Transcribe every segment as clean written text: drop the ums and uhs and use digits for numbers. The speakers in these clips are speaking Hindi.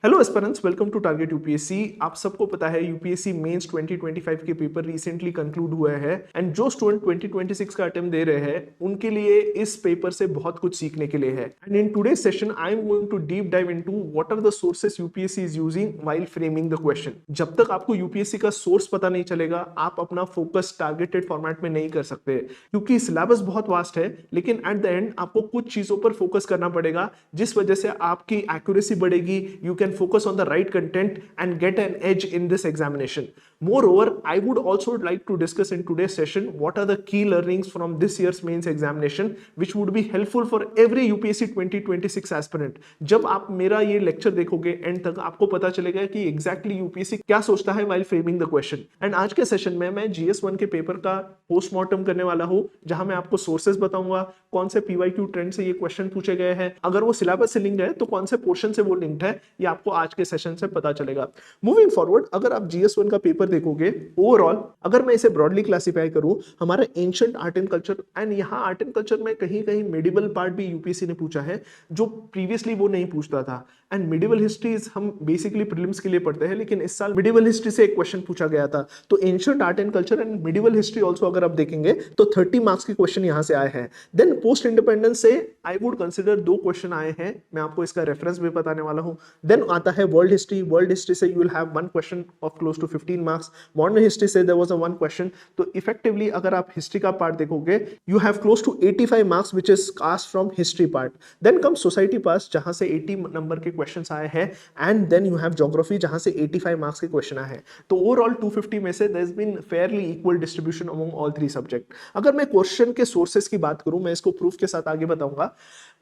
Hello aspirants, welcome to target UPSC. आप सबको पता है यूपीएससी मेंस 2025 के पेपर रिसेंटली कंक्लूड हुए हैं एंड जो स्टूडेंट 2026 का अटेम्प्ट दे रहे हैं उनके लिए इस पेपर से बहुत कुछ सीखने के लिए है। And in today's session I am going to deep dive into what are the sources UPSC is using while framing the question. जब तक आपको यूपीएससी का सोर्स पता नहीं चलेगा आप अपना फोकस टारगेटेड फॉर्मेट में नहीं कर सकते, क्योंकि सिलेबस बहुत वास्ट है। लेकिन एट द एंड आपको कुछ चीजों पर फोकस करना पड़ेगा जिस वजह से आपकी एक्यूरेसी बढ़ेगी। You can focus on the right content and get an edge in this examination. Moreover, I would also like to discuss in today's session what are the key learnings from this year's mains examination which would be helpful for every UPSC 2026 aspirant. जब आप मेरा ये लेक्चर देखोगे एंड तक आपको पता चलेगा कि एग्जैक्टली यूपीएससी क्या सोचता है while framing the question. And आज के सेशन में मैं GS1 के पेपर का पोस्टमार्टम करने वाला हूं, जहां मैं आपको सोर्सेज बताऊंगा, कौन से PYQ ट्रेंड से ये क्वेश्चन पूछे गए हैं, अगर वो सिलेबस से लिंक्ड है तो कौन से पोर्शन से वो लिंक्ड है, ये आपको आज के सेशन से पता चलेगा। मूविंग फॉरवर्ड, अगर आप GS1 का पेपर देखोगे ओवरऑल, अगर मैं इसे ब्रॉडली क्लासिफाई करूं, हमारा ancient art and culture and यहाँ आर्ट एंड कल्चर में कहीं कहीं मेडिवल पार्ट भी यूपीएससी ने पूछा है जो प्रीवियसली वो नहीं पूछता था। एंड मेडिवल हिस्ट्रीज हम बेसिकली प्रीलिम्स के लिए पढ़ते हैं, लेकिन इस साल मेडिवल हिस्ट्री से एक क्वेश्चन पूछा गया था। तो ancient art and culture and medieval history also अगर आप देखेंगे तो 30 मार्क्स के क्वेश्चन यहां से आए हैं। देन पोस्ट इंडिपेंडेंस से आई वुड कंसिडर 2 क्वेश्चन आए हैं, मैं आपको इसका रेफरेंस भी बताने वाला हूं। देन आता है वर्ल्ड हिस्ट्री से you will have 1 question of close to 15 marks. Modern history से देयर वाज अ 1 क्वेश्चन। तो इफेक्टिवली अगर आप हिस्ट्री का पार्ट देखोगे you have close to 85 marks which is cast from history part. Then come society पास जहां से 80 नंबर के क्वेश्चंस आए हैं and then you have geography जहां से 85 मार्क्स के क्वेश्चन आए हैं। तो ओवरऑल 250 में से there has been fairly equal distribution among all 3 subject. अगर मैं क्वेश्चन के सोर्सेस की बात करूं, मैं इसको प्रूफ के साथ आगे बताऊंगा।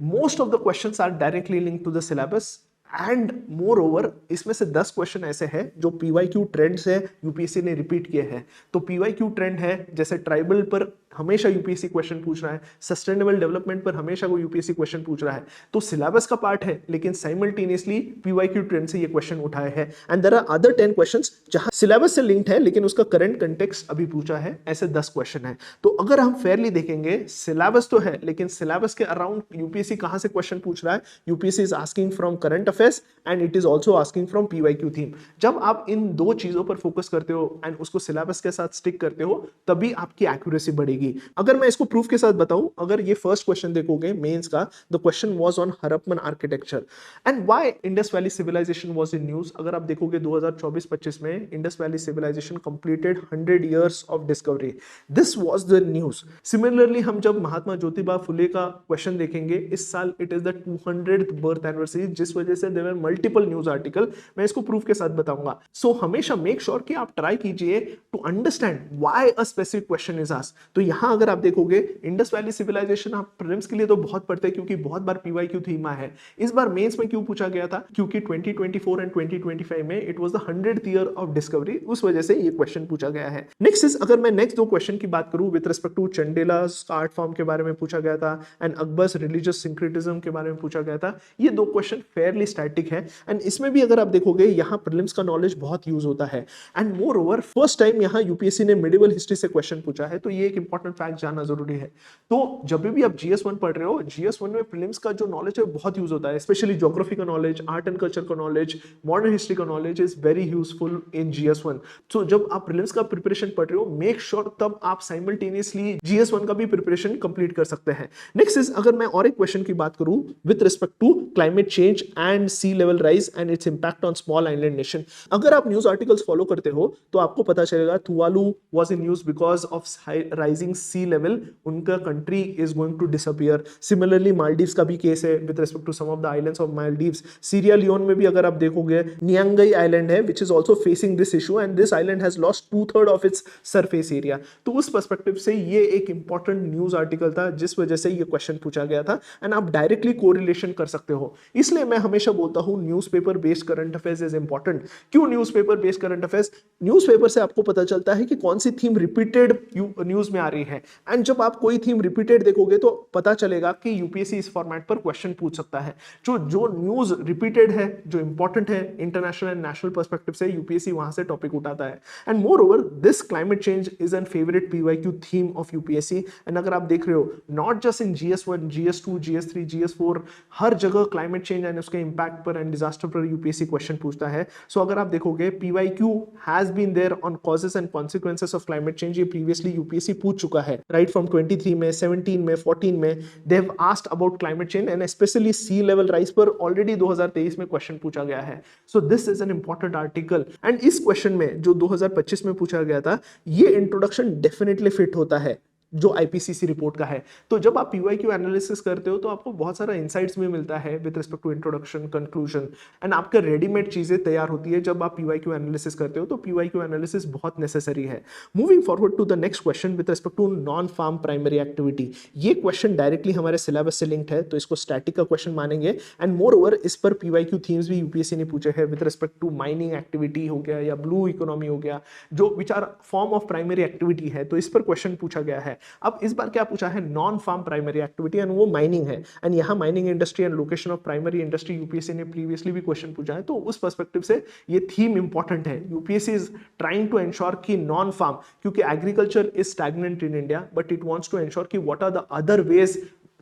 Most of the questions are directly linked to the syllabus and moreover इसमें से 10 क्वेश्चन ऐसे हैं जो PYQ ट्रेंड्स है यूपीएससी ने रिपीट किए हैं। तो PYQ ट्रेंड है जैसे ट्राइबल पर हमेशा यूपीएससी क्वेश्चन पूछ रहा है, सस्टेनेबल डेवलपमेंट पर हमेशा वो यूपीएससी क्वेश्चन पूछ रहा है। तो सिलेबस का पार्ट है लेकिन साइमल्टेनियसली PYQ ट्रेंड से ये क्वेश्चन उठाए हैं। And there are other 10 questions जहां सिलेबस से लिंक्ड है लेकिन उसका करंट कंटेक्स्ट अभी पूछा है, ऐसे 10 क्वेश्चन है। तो अगर हम फेयरली देखेंगे सिलेबस तो है लेकिन सिलेबस के अराउंड यूपीएससी कहां से क्वेश्चन पूछ रहा है, UPSC is asking from current affairs and it is also asking from PYQ theme. जब आप इन 2 चीजों पर फोकस करते हो एंड उसको सिलेबस के साथ स्टिक करते हो तभी आपकी एक्यूरेसी बढ़ेगी। अगर मैं इसको प्रूफ के साथ बताऊं, अगर ये फर्स्ट क्वेश्चन देखोगे मेंस का, the question was on Harappan architecture and why Indus valley civilisation was in news. अगर आप देखोगे 2024-25 में Indus valley civilisation completed 100 years of discovery, this was the news. Similarly हम जब महात्मा ज्योतिबा फुले का क्वेश्चन देखेंगे, इस साल it is the 200th birth anniversary, जिस वजह से there were multiple news article. मैं इसको प्रूफ के साथ बताऊंगा। सो हमेशा मेक श्योर कि आप ट्राई कीजिए to understand why a specific question is asked. तो यहां अगर आप देखोगे इंडस वैली सिविलाइजेशन आप प्रीलिम्स के लिए तो बहुत पढ़ते हैं क्योंकि बहुत बार PYQ थीम है। इस बार मेंस में क्यों पूछा गया था, क्योंकि 2024 एंड 2025 में it was the 100th year of discovery, उस वजह से ये क्वेश्चन पूछा गया है। नेक्स्ट इज, अगर मैं नेक्स्ट 2 क्वेश्चन की बात करूं with respect to Chandelas art form के बारे में पूछा गया था एंड अकबर्स रिलीजियस सिंक्रेटिज्म के बारे में पूछा गया था। ये 2 क्वेश्चन फेयरली स्टैटिक है एंड इसमें भी अगर आप देखोगे यहां प्रीलिम्स का नॉलेज बहुत यूज होता है। And more over first time यहां यूपीएससी ने मिडिवल हिस्ट्री से क्वेश्चन पूछा है, तो ये एक इंपॉर्टेंट फैक्ट जानना जरूरी है। तो जब भी आप GS1 पढ़ रहे हो, GS1 में प्रीलिम्स का जो नॉलेज है बहुत यूज होता है, स्पेशली ज्योग्राफी का नॉलेज, आर्ट एंड कल्चर का नॉलेज, मॉडर्न हिस्ट्री का knowledge is very useful in GS1। सो जब आप प्रीलिम्स का प्रिपरेशन पढ़ रहे हो, मेक श्योर तब आप साइमल्टेनियसली GS1 का भी प्रिपरेशन कंप्लीट कर सकते हैं। नेक्स्ट इज, अगर मैं और एक क्वेश्चन की बात करूं with respect to climate change and sea level rise and its impact on small island nation. अगर आप न्यूज आर्टिकल्स फॉलो करते हो तो आपको पता चलेगा Tuvalu was in news because of rising sea level, उनका country is going to disappear. Similarly Maldives का भी केस है with respect to some of the islands of Maldives. Sierra Leone में भी अगर आप देखोगे नियांगई आइलैंड है which is also facing this issue and this island has lost 2/3 of its surface area. तो उस पर्सपेक्टिव से ये एक इंपॉर्टेंट न्यूज आर्टिकल था जिस वजह से ये क्वेश्चन पूछा गया था एंड आप डायरेक्टली कोरिलेशन कर सकते हो। इसलिए मैं हमेशा बोलता हूं newspaper based current affairs is important. क्यों newspaper based current affairs? Newspaper से आपको पता चलता है कि कौन सी थीम रिपीटेड न्यूज में आ रही है। एंड जब आप कोई थीम रिपीटेड देखोगे तो पता चलेगा कि यूपीएससी इस फॉर्मेट पर क्वेश्चन पूछ सकता है। जो न्यूज रिपीटेड है, जो इंपॉर्टेंट है इंटरनेशनल एंड नेशनल पर्सपेक्टिव से, यूपीएससी वहां से टॉपिक उठाता है। And more over this climate change is an favourite PYQ theme of UPSC. And अगर आप देख रहे हो not just in GS1, GS2, GS3, GS4, हर जगह क्लाइमेट चेंज एंड उसके इंपैक्ट पर एंड डिजास्टर पर यूपीएससी क्वेश्चन पूछता है। सो अगर आप देखोगे PYQ has been there on causes and consequences of climate change, ये प्रीवियसली यूपीएससी पूछ चुका है, राइट फ्रॉम 23 में, 17 में, 14 में they have asked about climate change and specially sea level rise पर ऑलरेडी 2023 में क्वेश्चन पूछा गया है। So this is an important article. And इस क्वेश्चन में जो 2025 में पूछा गया था, ये इंट्रोडक्शन डेफिनेटली फिट होता है जो आईपीसीसी रिपोर्ट का है। तो जब आप पीवाईक्यू एनालिसिस करते हो तो आपको बहुत सारा इंसाइट्स भी मिलता है with respect to introduction, conclusion, and आपका रेडीमेड चीजें तैयार होती है जब आप पीवाईक्यू एनालिसिस करते हो। तो पीवाईक्यू एनालिसिस बहुत नेसेसरी है। Moving forward to the next question with respect to non farm primary activity, ये क्वेश्चन डायरेक्टली हमारे सिलेबस से लिंक्ड है, तो इसको स्टैटिक का क्वेश्चन मानेंगे। एंड मोर ओवर इस पर पीवाईक्यू थीम्स भी यूपीएससी ने पूछे हैं with respect to mining activity हो गया या ब्लू इकोनॉमी हो गया, जो which are form of primary activity है, तो इस पर क्वेश्चन पूछा गया है। अब इस बार क्या पूछा है, non farm primary activity, and वो माइनिंग है। एंड यहाँ mining industry and location of primary industry UPSC ने प्रीवियसली भी क्वेश्चन पूछा है, तो उस पर्सपेक्टिव से ये थीम इंपॉर्टेंट है। UPSC is trying to ensure कि नॉन फार्म, क्योंकि agriculture is stagnant in India, but it wants to ensure कि what are the other ways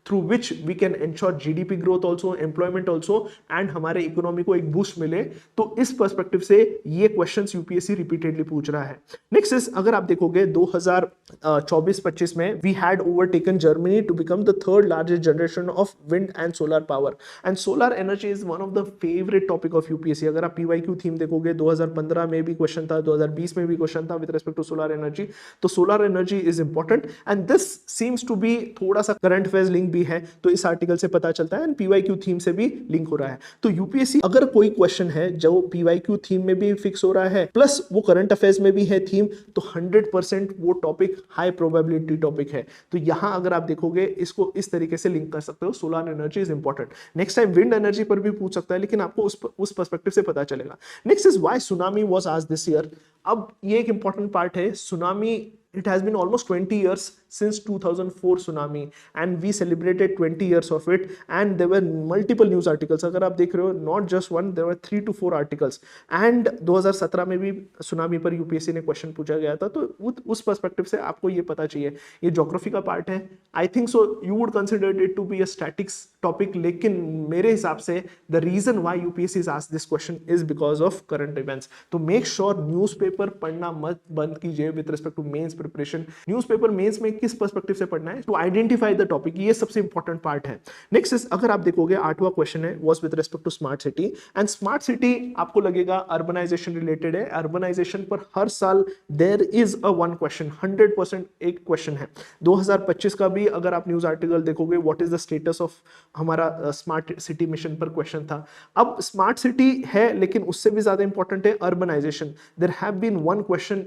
through which we can ensure GDP growth also, employment also, and हमारे इकोनॉमी को एक बूस्ट मिले। तो इस पर्सपेक्टिव से ये क्वेश्चंस यूपीएससी रिपीटेडली पूछ रहा है। नेक्स्ट इज, अगर आप देखोगे 2024-25 में we had overtaken Germany to become the third largest generation of wind and solar power, and solar energy is one of the favourite topic of UPSC. अगर आप पीवाईक्यू थीम देखोगे 2015 में भी क्वेश्चन था, 2020 में भी क्वेश्चन था with respect to solar energy. तो solar energy is important and this seems to be थोड़ा सा करंट अफेयर्स लिंक भी है, तो इस आर्टिकल से पता चलता है, एंड पीवाईक्यू थीम से भी लिंक हो रहा है। तो यूपीएससी अगर कोई क्वेश्चन है जो पीवाईक्यू थीम में भी फिक्स हो रहा है प्लस वो करंट अफेयर्स में भी है थीम, तो 100% वो टॉपिक हाई प्रोबेबिलिटी टॉपिक है। तो यहां अगर आप देखोगे इसको इस तरीके से लिंक कर सकते हो, solar energy is important. Next time wind energy पर भी पूछ सकता है, लेकिन आपको उस पर्सपेक्टिव से पता चलेगा। Next is why tsunami was asked this year. अब ये एक इंपॉर्टेंट पार्ट है, tsunami, it has been almost 20 years since 2004 tsunami and we celebrated 20 years of it, and there were multiple news articles. अगर आप देख रहे हो, not just one, there were 3 to 4 articles, and 2017 में भी सुनामी पर यूपीएससी ने क्वेश्चन पूछा गया था। तो उस पर्सपेक्टिव से आपको ये पता चाहिए, ये ज्योग्राफी का पार्ट है। I think so you would consider it to be a statics topic, लेकिन मेरे हिसाब से the reason why UPSC is asked this question is because of current events. तो मेक श्योर न्यूज़पेपर पढ़ना मत बंद कीजिए with respect to mains preparation. Newspaper mains में किस पर्सपेक्टिव से पढ़ना है, टू आइडेंटिफाई द टॉपिक, ये सबसे इंपॉर्टेंट पार्ट है। नेक्स्ट इज, अगर आप देखोगे 8वां क्वेश्चन है was with respect to smart city, and smart city आपको लगेगा अर्बनाइजेशन रिलेटेड है। अर्बनाइजेशन पर हर साल there is a one question, 100% एक क्वेश्चन है। 2025 का भी अगर आप न्यूज आर्टिकल देखोगे, what is the status of हमारा स्मार्ट सिटी मिशन पर क्वेश्चन था। अब स्मार्ट सिटी है, लेकिन उससे भी ज्यादा इंपॉर्टेंट है urbanisation. There have been one question,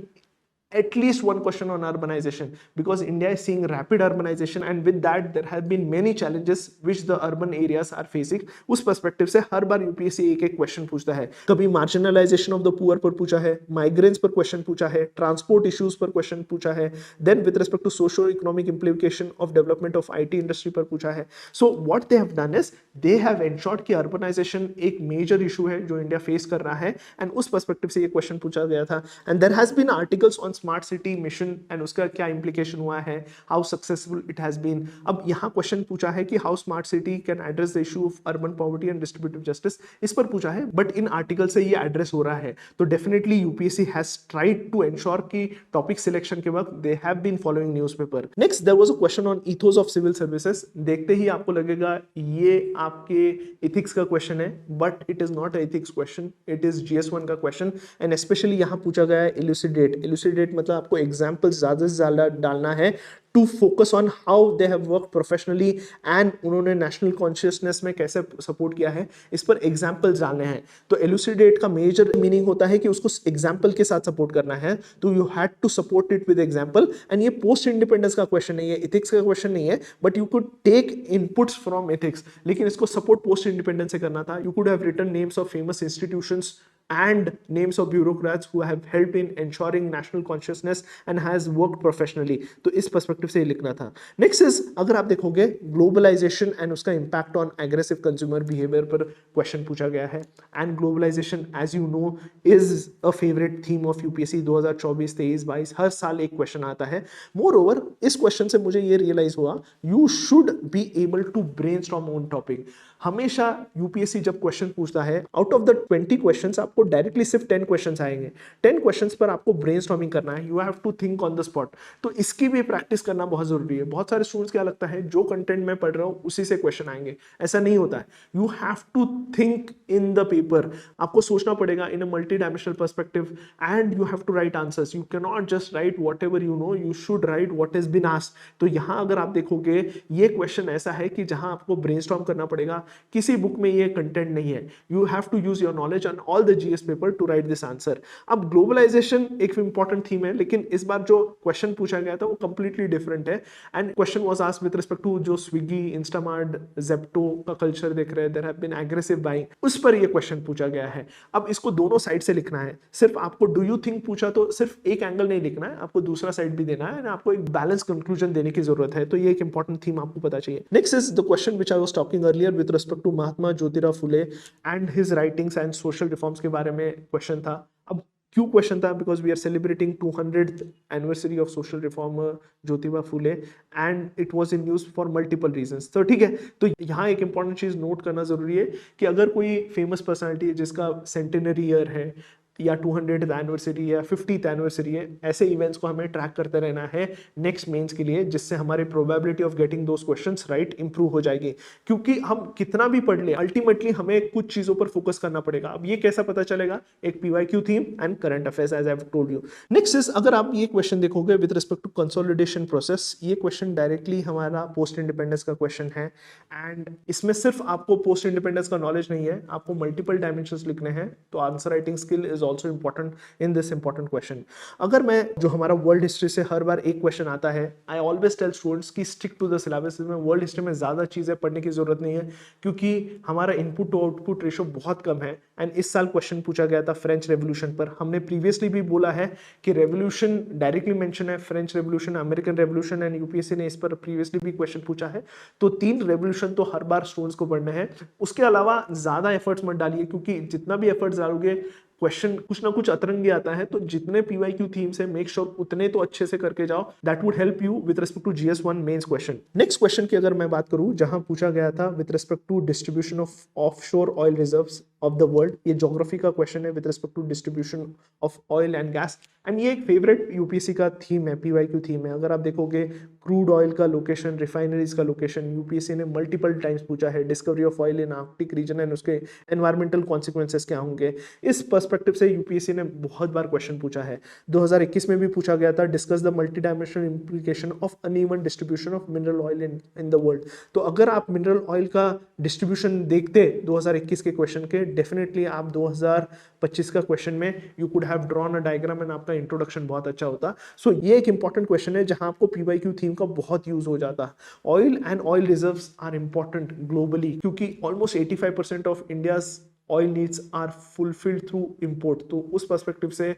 at least one question on urbanization, because India is seeing rapid urbanization, and with that there have been many challenges which the urban areas are facing। उस पर्सपेक्टिव से हर बार यूपीएससी एक एक क्वेश्चन पूछता है। कभी मार्जिनलाइजेशन ऑफ द पुअर पर पूछा है, माइग्रेंट्स पर क्वेश्चन पूछा है, ट्रांसपोर्ट इश्यूज पर क्वेश्चन पूछा है, then with respect to socio economic implication of development of IT industry पर पूछा है। So what they have done is they have ensured कि अर्बनाइजेशन एक मेजर इशू है जो इंडिया फेस कर रहा है, एंड उस पर्सपेक्टिव से ये क्वेश्चन पूछा गया था। And there has been articles on smart city mission and उसका क्या इंप्लीकेशन हुआ है, how successful it has been. अब यहां क्वेश्चन पूछा है कि how smart city can address the issue of urban poverty and distributive justice, इस पर पूछा है, बट इन आर्टिकल से ये एड्रेस हो रहा है। तो definitely UPSC has tried to ensure कि टॉपिक सिलेक्शन के वक्त they have been following newspaper. Next there was a question on ethos of civil services. देखते ही आपको लगेगा ये आपके इथिक्स का क्वेश्चन है, but it is not ethics question, it is GS1 का क्वेश्चन। एंड स्पेशली यहां पूछा गया है इल्यूसिडेट। इल्यूसिडेट मतलब आपको एग्जाम्पल ज्यादा से ज्यादा डालना है to focus on how they have work professionally, and उन्होंने नेशनल कॉन्शियसनेस में कैसे सपोर्ट किया है, इस पर एग्जाम्पल्स डालने हैं। तो एलुसिडेट का मेजर मीनिंग होता है कि उसको एग्जाम्पल के साथ सपोर्ट करना है, तो you had to support it with example. And ये पोस्ट इंडिपेंडेंस का क्वेश्चन नहीं है, इथिक्स का क्वेश्चन नहीं है, but you could take inputs from ethics, लेकिन इसको सपोर्ट पोस्ट इंडिपेंडेंस से करना था। You could have written names of famous institutions and names of bureaucrats who have helped in ensuring national consciousness and has worked professionally. तो इस पर्सपेक्टिव से लिखना था. नेक्स्ट इज, अगर आप देखोगे ग्लोबलाइजेशन एंड उसका impact on aggressive consumer behaviour पर क्वेश्चन पूछा गया है. And globalisation as you know is a favourite theme of UPSC 2024, 23, 22. हर साल एक क्वेश्चन आता है. मोर ओवर इस क्वेश्चन से मुझे ये रियलाइज हुआ, you should be able to brainstorm on topic. हमेशा यूपीएससी जब क्वेश्चन पूछता है, आउट ऑफ द 20 क्वेश्चंस आपको डायरेक्टली सिर्फ 10 क्वेश्चंस आएंगे. 10 क्वेश्चंस पर आपको ब्रेनस्टॉर्मिंग करना है. You have to think on the spot. तो इसकी भी प्रैक्टिस करना बहुत जरूरी है. बहुत सारे स्टूडेंट्स क्या लगता है, जो कंटेंट मैं पढ़ रहा हूं उसी से क्वेश्चन आएंगे. ऐसा नहीं होता है. You have to think in the paper. आपको सोचना पड़ेगा in a multi dimensional perspective and you have to write answers. You can not just write whatever you know, you should write what is been asked. तो यहां अगर आप देखोगे, ये क्वेश्चन ऐसा है कि जहां आपको ब्रेनस्टॉर्म करना पड़ेगा. किसी बुक में ये कंटेंट नहीं है. You have to use your knowledge on all the GS paper to write this answer. अब ग्लोबलाइजेशन एक इंपॉर्टेंट थीम है, लेकिन इस बार जो क्वेश्चन पूछा गया था वो कंप्लीटली डिफरेंट है. And question was asked with respect to जो स्विगी, इंस्टामार्ट, जेप्टो का कल्चर देख रहे हैं, there have been aggressive buying, उस पर ये क्वेश्चन पूछा गया है. अब इसको दोनों साइड से लिखना है. सिर्फ आपको डू यू थिंक पूछा तो सिर्फ एक एंगल नहीं लिखना है, आपको दूसरा साइड भी देना है. आपको एक बैलेंस कंक्लूजन देने की जरूरत है. तो ये एक इंपॉर्टेंट थीम आपको पता चाहिए. Next is the question which I was talking earlier with respect to Mahatma Jyotirao Phule and his writings and social reforms के बारे में क्वेश्चन था. अब क्यों क्वेश्चन था? Because we are celebrating 200th anniversary of social reformer Jyotiba Phule and it was in news for multiple reasons. तो ठीक है, तो यहाँ एक इंपॉर्टेंट चीज नोट करना जरूरी है कि अगर कोई फेमस पर्सनालिटी है जिसका सेंटेनरी ईयर है या 200th एनिवर्सरी या 50th एनिवर्सरी है, ऐसे इवेंट्स को हमें ट्रैक करते रहना है नेक्स्ट मेंस के लिए, जिससे हमारे probability of getting those questions right improve हो जाएगी. क्योंकि हम कितना भी पढ़ ले, अल्टीमेटली हमें कुछ चीजों पर फोकस करना पड़ेगा. अब ये कैसा पता चलेगा? एक PYQ theme and current affairs as I have told you. Next is, अगर आप ये क्वेश्चन देखोगे with respect to consolidation process, ये क्वेश्चन डायरेक्टली हमारा पोस्ट इंडिपेंडेंस का क्वेश्चन है. एंड इसमें सिर्फ आपको पोस्ट इंडिपेंडेंस का नॉलेज नहीं है, आपको मल्टीपल डायमेंशंस लिखने हैं. तो answer writing skill is also important in this important question. अगर मैं जो हमारा वर्ल्ड हिस्ट्री से हर बार एक क्वेश्चन आता है, आई ऑलवेज टेल स्टूडेंट्स की स्टिक टू द सिलेबस. में वर्ल्ड हिस्ट्री में ज्यादा चीजें पढ़ने की जरूरत नहीं है, क्योंकि हमारा इनपुट टू आउटपुट रेशो बहुत कम है. एंड इस साल क्वेश्चन पूछा गया था फ्रेंच रेवोल्यूशन पर. हमने प्रीवियसली भी बोला है कि रेवोल्यूशन डायरेक्टली मेंशन है, French revolution, American revolution, and UPSC ने इस पर प्रीवियसली भी क्वेश्चन पूछा है. तो 3 रेवोल्यूशन तो हर बार स्टूडेंट्स को पढ़ने हैं. उसके अलावा ज्यादा एफर्ट्स मत डालिए, क्योंकि जितना भी एफर्ट्स डालोगे क्वेश्चन कुछ ना कुछ अतरंगी आता है. तो जितने पीवाईक्यू थीम से मेक श्योर उतने तो अच्छे से करके जाओ. That would help you with respect to GS1 mains question. Next question की अगर मैं बात करूं, जहां पूछा गया था with respect to distribution of offshore oil reserves of the world. ये ज्योग्राफी का क्वेश्चन है with respect to distribution of oil and gas. And ये एक फेवरेट यूपीएससी का थीम है, पीवाईक्यू थीम है. अगर आप देखोगे क्रूड ऑयल का लोकेशन, रिफाइनरीज का लोकेशन, यूपीएससी ने मल्टीपल टाइम्स पूछा है. Discovery of oil in Arctic region and उसके एनवायरमेंटल कॉन्सिक्वेंसेस क्या होंगे. इस पर्सपेक्टिव से यूपीएससी ने बहुत बार क्वेश्चन पूछा है. 2021 में भी पूछा गया था, discuss the multi dimensional implication of uneven distribution of mineral oil in the world. तो अगर आप मिनरल ऑयल का डिस्ट्रीब्यूशन देखते 2021 के क्वेश्चन के, डेफिनेटली आप 2025 का क्वेश्चन में you could have drawn a diagram and आपका इंट्रोडक्शन बहुत अच्छा होता. सो ये एक इंपॉर्टेंट क्वेश्चन है जहां आपको पीवाईक्यू थीम का बहुत यूज हो जाता. Oil and oil reserves are important globally, क्योंकि almost 85% of India's oil needs are fulfilled through import. तो उस पर्सपेक्टिव से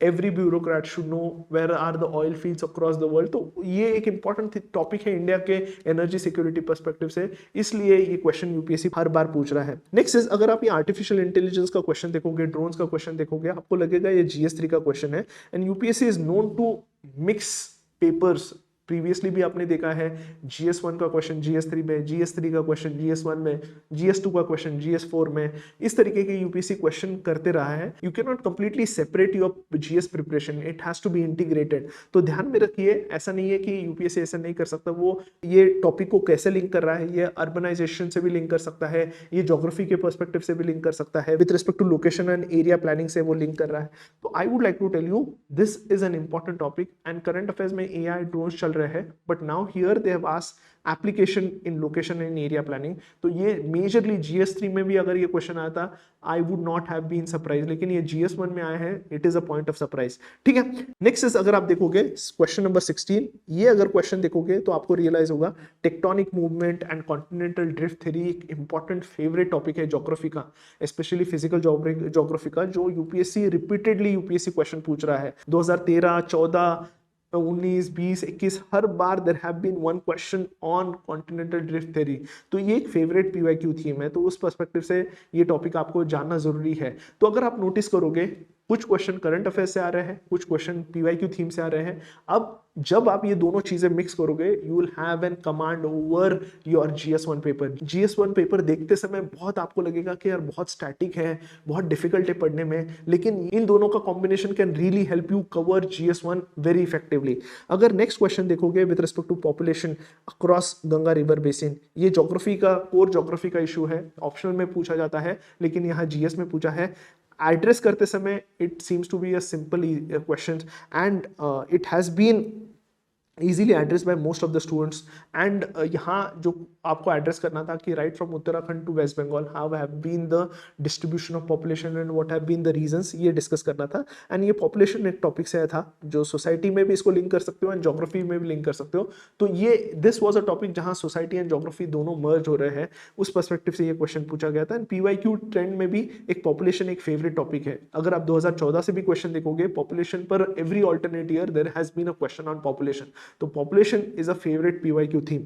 every bureaucrat should know where are the oil fields across the world. तो ये एक इंपॉर्टेंट टॉपिक है इंडिया के एनर्जी सिक्योरिटी पर्सपेक्टिव से, इसलिए ये क्वेश्चन यूपीएससी हर बार पूछ रहा है. नेक्स्ट इज, अगर आप ये आर्टिफिशियल इंटेलिजेंस का क्वेश्चन देखोगे, ड्रोन्स का क्वेश्चन देखोगे, आपको लगेगा ये GS3 का क्वेश्चन है. And UPSC is known to mix papers. Previously भी आपने देखा है GS1 का क्वेश्चन GS3 में, GS3 का क्वेश्चन GS1 में, GS2 का क्वेश्चन GS4 में. इस तरीके के यूपीएससी क्वेश्चन करते रहा है. You can not completely separate your GS preparation, it has to be integrated. तो ध्यान में रखिए, ऐसा नहीं है कि यूपीएससी ऐसा नहीं कर सकता. वो ये टॉपिक को कैसे लिंक कर रहा है, ये अर्बनाइजेशन से भी लिंक कर सकता है, ये ज्योग्राफी के पर्सपेक्टिव से भी लिंक कर सकता है, with respect to location and area planning से वो लिंक कर रहा है. तो I would like to tell you this is an important topic. And current affairs में AI ड्रोन्स चल चल रहा है, but now here they have asked application in location and area planning. तो ये मेजरली GS3 में भी अगर ये क्वेश्चन आया था, I would not have been surprise, लेकिन ये GS1 में आया है, it is a point of surprise. ठीक है, नेक्स्ट इज अगर आप देखोगे क्वेश्चन नंबर 16, ये अगर क्वेश्चन देखोगे तो आपको रियलाइज होगा tectonic movement and continental drift theory एक इंपॉर्टेंट फेवरेट टॉपिक है ज्योग्राफी का, स्पेशली फिजिकल ज्योग्राफी का, जो यूपीएससी रिपीटेडली यूपीएससी क्वेश्चन पूछ रहा है 2013, 14, 19, 20, 21, हर बार there have been one question on continental drift theory. तो ये एक फेवरेट पीवाईक्यू थीम है, तो उस पर्सपेक्टिव से ये टॉपिक आपको जानना जरूरी है। तो अगर आप नोटिस करोगे कुछ क्वेश्चन करंट अफेयर से आ रहे हैं, कुछ क्वेश्चन पीवाईक्यू थीम से आ रहे हैं। अब जब आप ये दोनों चीजें मिक्स करोगे, you will have an command over your GS1 paper. GS1 paper देखते समय बहुत आपको लगेगा कि यार बहुत स्टैटिक है, बहुत डिफिकल्ट है पढ़ने में, लेकिन इन दोनों का combination can really help you cover GS1 very effectively. अगर नेक्स्ट क्वेश्चन देखोगे with respect to population across Ganga river basin, ये ज्योग्राफी का, कोर ज्योग्राफी का इशू है, ऑप्शनल में पूछा जाता है, लेकिन यहाँ GS में पूछा है। एड्रेस करते समय it seems to be a simple question and it has been easily addressed by most of the students and यहाँ जो आपको एड्रेस करना था कि right from Uttarakhand to West Bengal how have been the distribution of population and what have been the reasons, ये डिस्कस करना था। एंड ये पॉपुलेशन एक टॉपिक से आया था जो सोसाइटी में भी इसको लिंक कर सकते हो एंड ज्योग्राफी में भी लिंक कर सकते हो। तो ये दिस वाज अ टॉपिक जहाँ सोसाइटी एंड ज्योग्राफी दोनों मर्ज हो रहे हैं, उस पर्सपेक्टिव से ये क्वेश्चन पूछा गया था। एंड पीवाईक्यू ट्रेंड में भी एक पॉपुलेशन एक फेवरेट टॉपिक है। अगर आप 2014 से भी क्वेश्चन देखोगे पॉपुलेशन पर, every alternate year there has been a question on population, तो population is a favorite PYQ theme.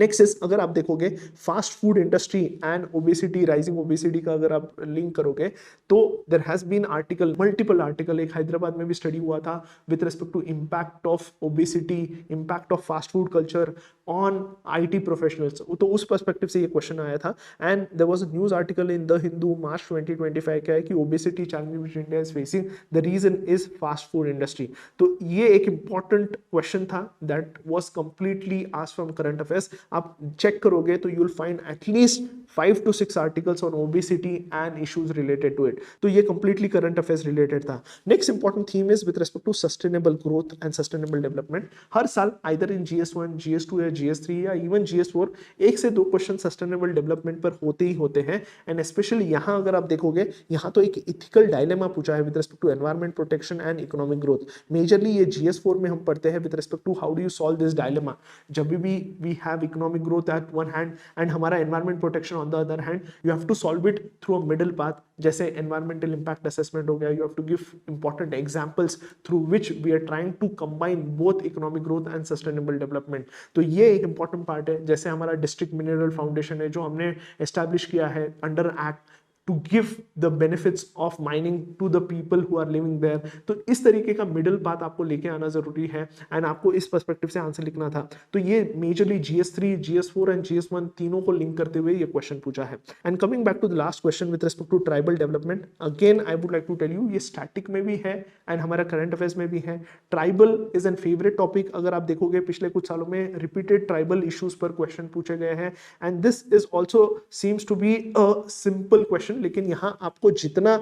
Next is अगर आप देखोगे fast food industry and obesity, rising obesity का अगर आप लिंक करोगे तो there has been article, multiple article, एक हैदराबाद में भी स्टडी हुआ था with respect to impact of obesity, impact of fast food culture on IT professionals, तो उस पर्सपेक्टिव से ये क्वेश्चन आया था। And there was a news article in the Hindu March 2025 का है कि obesity challenge which India is facing, the reason is fast food industry. तो ये एक इंपॉर्टेंट क्वेश्चन था that was completely asked from current affairs. आप चेक करोगे तो you will find at least 5 to 6 articles on obesity and issues related to it, तो ये कंप्लीटली करंट अफेयर्स रिलेटेड था। Next important theme is with respect to sustainable growth and sustainable development. हर साल आइदर इन GS1, GS2 या GS3 या इवन GS4 1 से 2 क्वेश्चन सस्टेनेबल डेवलपमेंट पर होते ही होते हैं। एंड स्पेशली यहाँ अगर आप देखोगे, यहाँ तो एक इथिकल डायलेमा पूछा है with respect to environment protection and economic growth. Majorly ये GS4 में हम पढ़ते हैं with respect to how do you solve this dilemma. जब भी we have economic growth at one hand and हमारा environment protection on the other hand, you have to solve it through a middle path, जैसे एनवायरमेंटल इंपैक्ट असेसमेंट हो गया। You have to give important examples through which we are trying to combine both economic growth and sustainable development. तो ये एक इंपॉर्टेंट पार्ट है। जैसे हमारा डिस्ट्रिक्ट मिनरल फाउंडेशन है जो हमने एस्टैब्लिश किया है under act to give the benefits of mining to the people who are living there, तो इस तरीके का मिडिल पाथ आपको लेके आना जरूरी है एंड आपको इस पर्सपेक्टिव से आंसर लिखना था। तो ये majorly GS3, GS4 and GS1 तीनों को लिंक करते हुए ये क्वेश्चन पूछा है। And coming back to the last question with respect to tribal development, again I would like to tell you ये स्टैटिक में भी है एंड हमारा करंट अफेयर्स में भी है। Tribal is an favourite topic. अगर आप देखोगे पिछले कुछ सालों में रिपीटेड ट्राइबल इश्यूज पर क्वेश्चन पूछे गए हैं and this is also seems to be a simple question, लेकिन यहाँ आपको जितना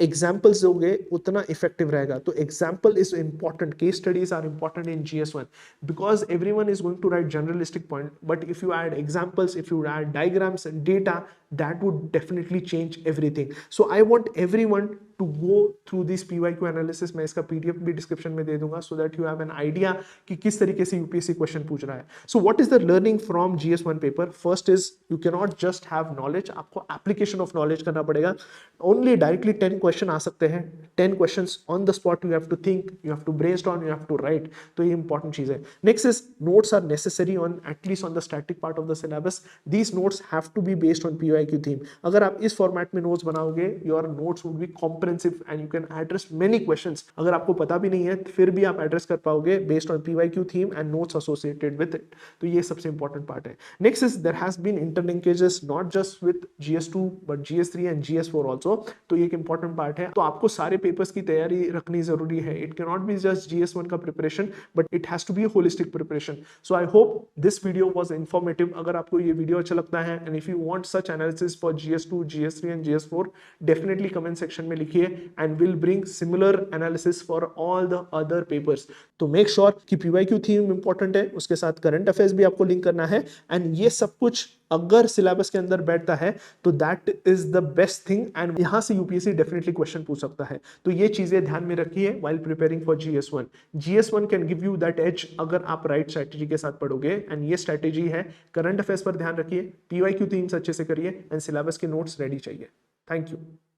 एग्जाम्पल्स दोगे उतना इफेक्टिव रहेगा। तो example is important, case studies are important in GS1 because everyone is going to write generalistic point, but if you add examples, if you add diagrams and data, that would definitely change everything. So I want everyone to go through this PYQ analysis. मैं इसका PDF भी डिस्क्रिप्शन में दे दूंगा so that you have an idea कि किस तरीके से UPSC क्वेश्चन पूछ रहा है। So what is the learning from GS1 paper? First is you cannot just have knowledge, आपको application of knowledge करना पड़ेगा। Only directly 10 क्वेश्चन आ सकते हैं, 10 questions on the spot you have to think, you have to brainstorm, you have to write, तो ये important चीज है। Next is notes are necessary on at least on the static part of the syllabus. These notes have to be based on PYQ theme. अगर आप इस फॉर्मेट में नोट्स बनाओगे, your notes would be comprehensive and you can address many questions. अगर आपको पता भी नहीं है फिर भी आप एड्रेस कर पाओगे based on PYQ theme and notes associated with it. तो ये सबसे इंपॉर्टेंट पार्ट है। Next is there has been interlinkages not just with GS2 but GS3 and GS4 also, तो ये एक इंपॉर्टेंट पार्ट है। तो आपको सारे पेपर्स की तैयारी रखनी जरूरी है। It can not be just GS1 का preparation but it has to be holistic preparation. So I hope this video was informative. अगर आपको ये वीडियो अच्छा लगता है and if you want such analysis for GS2, GS3 and GS4, definitely comment section में लिखिए। रखिए and will bring similar analysis for all the other papers. तो मेक श्योर कि पीवाईक्यू थीम इंपॉर्टेंट है, उसके साथ करंट अफेयर्स भी आपको लिंक करना है, एंड ये सब कुछ अगर सिलेबस के अंदर बैठता है तो that is the best thing, and यहां से यूपीएससी डेफिनेटली क्वेश्चन पूछ सकता है। तो ये चीजें ध्यान में रखिए while preparing for GS1। GS1 can give you that edge अगर आप राइट स्ट्रैटेजी के साथ पढ़ोगे, एंड ये स्ट्रैटेजी है करंट अफेयर्स पर ध्यान रखिए, पीवाईक्यू थीम्स अच्छे से करिए, एंड सिलेबस के नोट्स रेडी चाहिए। Thank you.